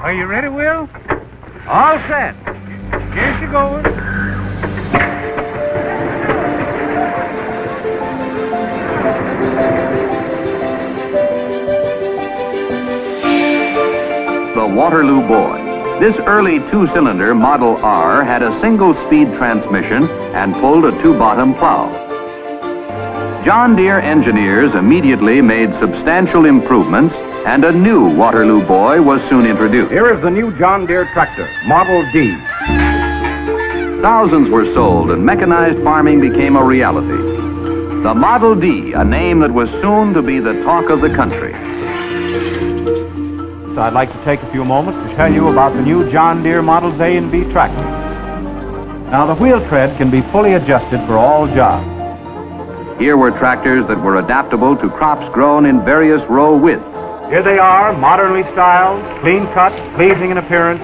Are you ready, Will? All set. Here's you going. The Waterloo Boy. This early two-cylinder Model R had a single-speed transmission and pulled a two-bottom plow. John Deere engineers immediately made substantial improvements, and a new Waterloo Boy was soon introduced. Here is the new John Deere tractor, Model D. Thousands were sold, and mechanized farming became a reality. The Model D, a name that was soon to be the talk of the country. So I'd like to take a few moments to tell you about the new John Deere Models A and B tractor. Now, the wheel tread can be fully adjusted for all jobs. Here were tractors that were adaptable to crops grown in various row widths. Here they are, modernly styled, clean cut, pleasing in appearance,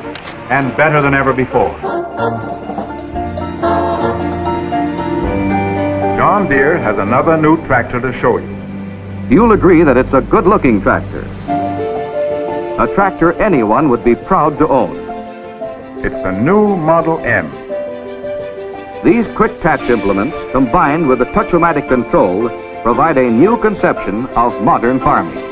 and better than ever before. John Deere has another new tractor to show you. You'll agree that it's a good-looking tractor. A tractor anyone would be proud to own. It's the new Model M. These quick-catch implements, combined with the touch-o-matic control, provide a new conception of modern farming.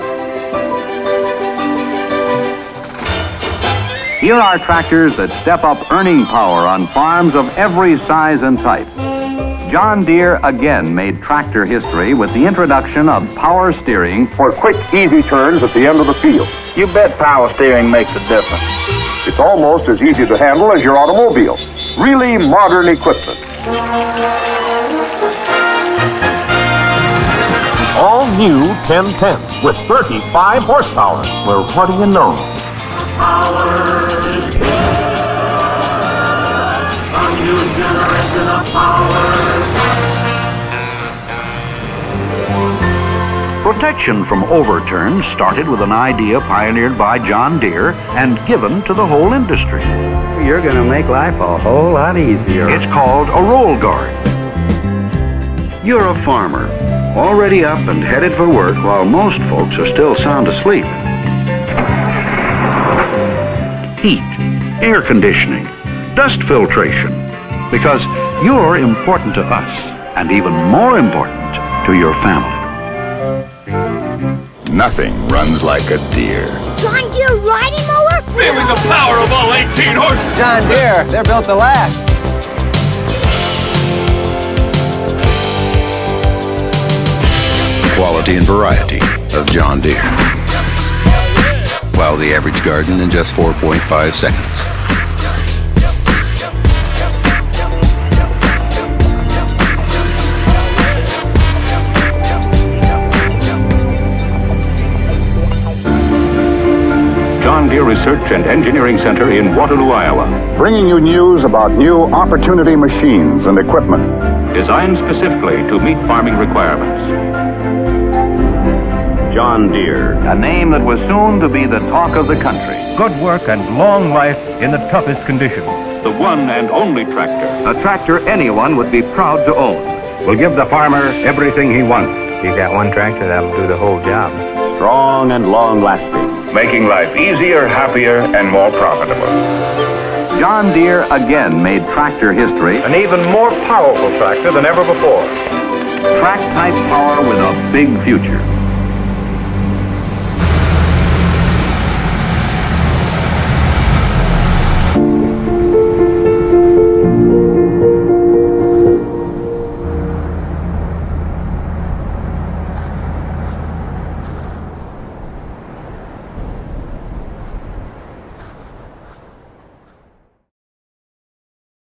Here are tractors that step up earning power on farms of every size and type. John Deere again made tractor history with the introduction of power steering for quick, easy turns at the end of the field. You bet power steering makes a difference. It's almost as easy to handle as your automobile. Really modern equipment. All new 1010 with 35 horsepower. Well, what do you know? Power is good. A new generation of power. Protection from overturns started with an idea pioneered by John Deere and given to the whole industry. You're going to make life a whole lot easier. It's called a roll guard. You're a farmer, already up and headed for work while most folks are still sound asleep. Heat, air conditioning, dust filtration, because you're important to us and even more important to your family. Nothing runs like a Deere. John Deere riding mower? Feeling the power of all 18 horses. John Deere, they're built to last. Quality and variety of John Deere. Plow the average garden in just 4.5 seconds. John Deere Research and Engineering Center in Waterloo, Iowa. Bringing you news about new opportunity machines and equipment. Designed specifically to meet farming requirements. John Deere. a name that was soon to be the talk of the country. Good work and long life in the toughest conditions. The one and only tractor. A tractor anyone would be proud to own. Will give the farmer everything he wants. You got one tractor that'll do the whole job. Strong and long-lasting. Making life easier, happier, and more profitable. John Deere again made tractor history. An even more powerful tractor than ever before. Track-type power with a big future.